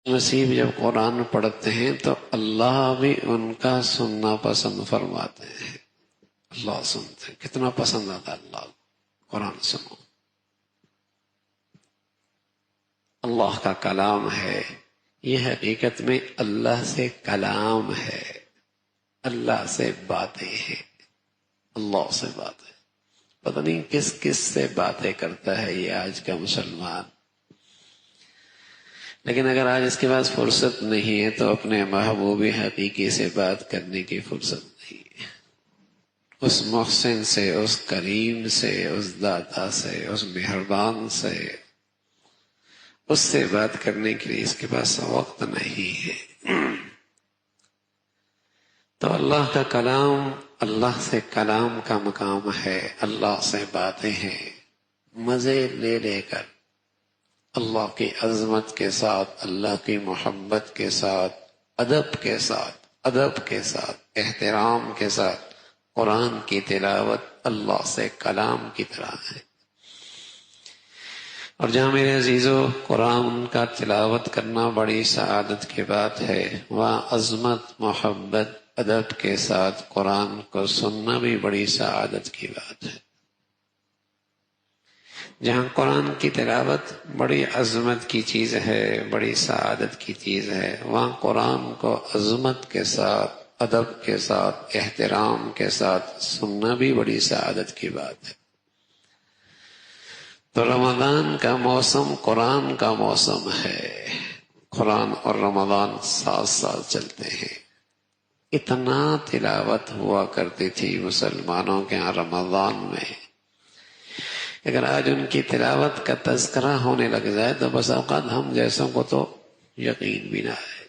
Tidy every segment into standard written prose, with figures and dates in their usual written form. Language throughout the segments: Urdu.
نصیب جب قرآن پڑھتے ہیں تو اللہ بھی ان کا سننا پسند فرماتے ہیں. اللہ سنتے ہیں. کتنا پسند آتا ہے اللہ کو قرآن سنو. اللہ کا کلام ہے. یہ حقیقت میں اللہ سے کلام ہے. اللہ سے باتیں ہیں. اللہ سے باتیں. پتہ نہیں کس کس سے باتیں کرتا ہے یہ آج کا مسلمان. لیکن اگر آج اس کے پاس فرصت نہیں ہے تو اپنے محبوب حقیقی سے بات کرنے کی فرصت نہیں ہے. اس محسن سے، اس کریم سے، اس داتا سے، اس مہربان سے، اس سے بات کرنے کے لیے اس کے پاس وقت نہیں ہے. تو اللہ کا کلام، اللہ سے کلام کا مقام ہے. اللہ سے باتیں ہیں مزے لے لے کر، اللہ کی عظمت کے ساتھ، اللہ کی محبت کے ساتھ، ادب کے ساتھ، احترام کے ساتھ. قرآن کی تلاوت اللہ سے کلام کی طرح ہے. اور جہاں میرے عزیزو قرآن کا تلاوت کرنا بڑی سعادت کی بات ہے، وہاں عظمت، محبت، ادب کے ساتھ قرآن کو سننا بھی بڑی سعادت کی بات ہے. جہاں قرآن کی تلاوت بڑی عظمت کی چیز ہے، بڑی سعادت کی چیز ہے، وہاں قرآن کو عظمت کے ساتھ، ادب کے ساتھ، احترام کے ساتھ سننا بھی بڑی سعادت کی بات ہے. تو رمضان کا موسم قرآن کا موسم ہے. قرآن اور رمضان ساتھ ساتھ چلتے ہیں. اتنا تلاوت ہوا کرتی تھی مسلمانوں کے یہاں رمضان میں. اگر آج ان کی تلاوت کا تذکرہ ہونے لگ جائے تو بس اوقات ہم جیسوں کو تو یقین بھی نہ ہے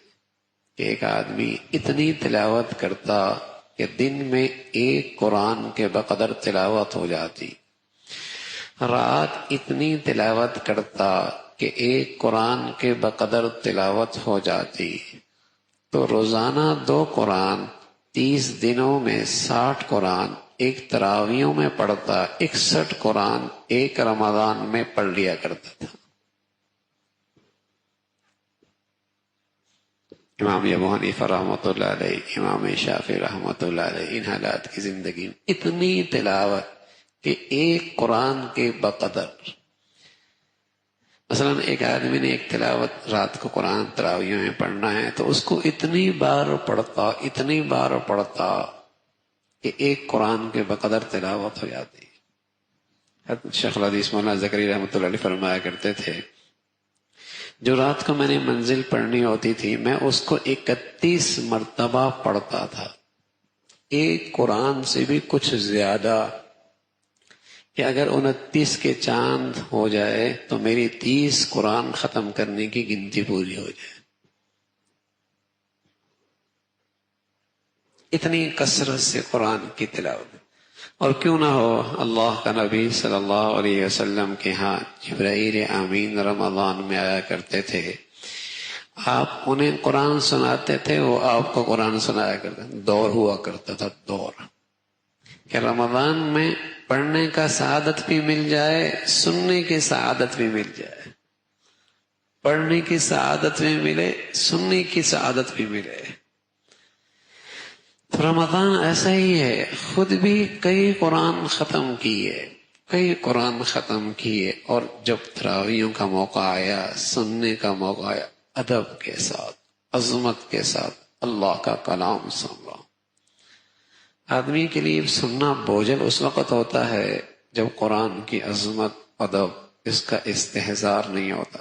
کہ ایک آدمی اتنی تلاوت کرتا کہ دن میں ایک قرآن کے بقدر تلاوت ہو جاتی، رات اتنی تلاوت کرتا کہ ایک قرآن کے بقدر تلاوت ہو جاتی. تو روزانہ 2 قرآن، 30 دنوں میں 60 قرآن ایک تراویحوں میں پڑھتا. 61 قرآن ایک رمضان میں پڑھ لیا کرتا تھا. امام ابو حنیفہ رحمۃ اللہ علیہ، امام شافعی رحمۃ اللہ علیہ، ان حالات کی زندگی میں اتنی تلاوت کہ ایک قرآن کے بقدر. مثلا ایک آدمی نے ایک تلاوت رات کو قرآن تراویح میں پڑھنا ہے تو اس کو اتنی بار پڑھتا کہ ایک قرآن کے بقدر تلاوت ہو جاتی. شیخ الحدیث مولانا زکریا رحمۃ اللہ علیہ فرمایا کرتے تھے، جو رات کو میں نے منزل پڑھنی ہوتی تھی میں اس کو 31 مرتبہ پڑھتا تھا. ایک قرآن سے بھی کچھ زیادہ، کہ اگر 29 کے چاند ہو جائے تو میری 30 قرآن ختم کرنے کی گنتی پوری ہو جائے. اتنی کثرت سے قرآن کی تلاوت. اور کیوں نہ ہو، اللہ کا نبی صلی اللہ علیہ وسلم کے ہاں جبرائیل امین رمضان میں آیا کرتے تھے. آپ انہیں قرآن سناتے تھے، وہ آپ کو قرآن سنایا کرتے. دور ہوا کرتا تھا، دور کہ رمضان میں پڑھنے کا سعادت بھی مل جائے، سننے کی سعادت بھی مل جائے. پڑھنے کی سعادت بھی ملے، سننے کی سعادت بھی ملے. تو رمضان ایسا ہی ہے، خود بھی کئی قرآن ختم کیے، اور جب تراویحوں کا موقع آیا، سننے کا موقع آیا، ادب کے ساتھ، عظمت کے ساتھ اللہ کا کلام سن رہا ہوں. آدمی کے لیے سننا بوجھل اس وقت ہوتا ہے جب قرآن کی عظمت، ادب، اس کا استحضار نہیں ہوتا.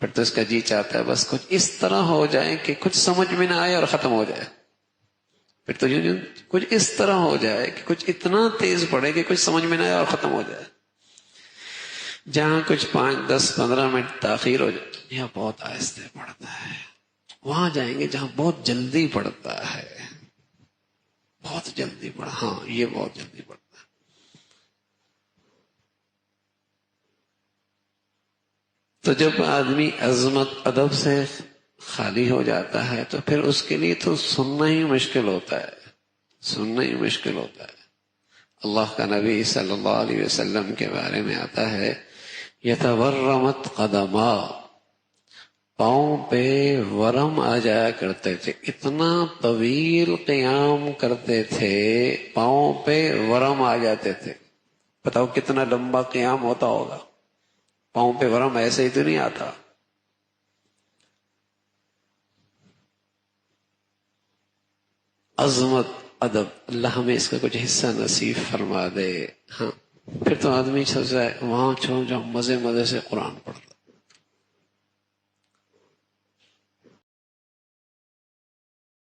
پھر تو اس کا جی چاہتا ہے بس کچھ اس طرح ہو جائے کہ کچھ سمجھ میں نہ آئے اور ختم ہو جائے. پھر تو کچھ اس طرح ہو جائے کہ کچھ اتنا تیز پڑے کہ کچھ سمجھ میں نہ آئے اور ختم ہو جائے. جہاں کچھ 5، 10، 15 منٹ تاخیر ہو جائے، یہ بہت آہستہ پڑتا ہے. وہاں جائیں گے جہاں بہت جلدی پڑتا ہے، بہت جلدی پڑھا، ہاں یہ بہت جلدی پڑھتا ہے. تو جب آدمی عظمت، ادب سے خالی ہو جاتا ہے تو پھر اس کے لیے تو سننا ہی مشکل ہوتا ہے. اللہ کا نبی صلی اللہ علیہ وسلم کے بارے میں آتا ہے، یتورمت قدما، پاؤں پہ ورم آ جایا کرتے تھے، اتنا طویل قیام کرتے تھے پاؤں پہ ورم آ جاتے تھے. بتاؤ کتنا لمبا قیام ہوتا ہوگا. پاؤں پہ ورم ایسے ہی تو نہیں آتا. عظمت، ادب، اللہ ہمیں اس کا کچھ حصہ نصیب فرما دے. ہاں پھر تو آدمی سوچتا ہے وہاں چھوڑ جاؤ، مزے مزے سے قرآن پڑھ لو.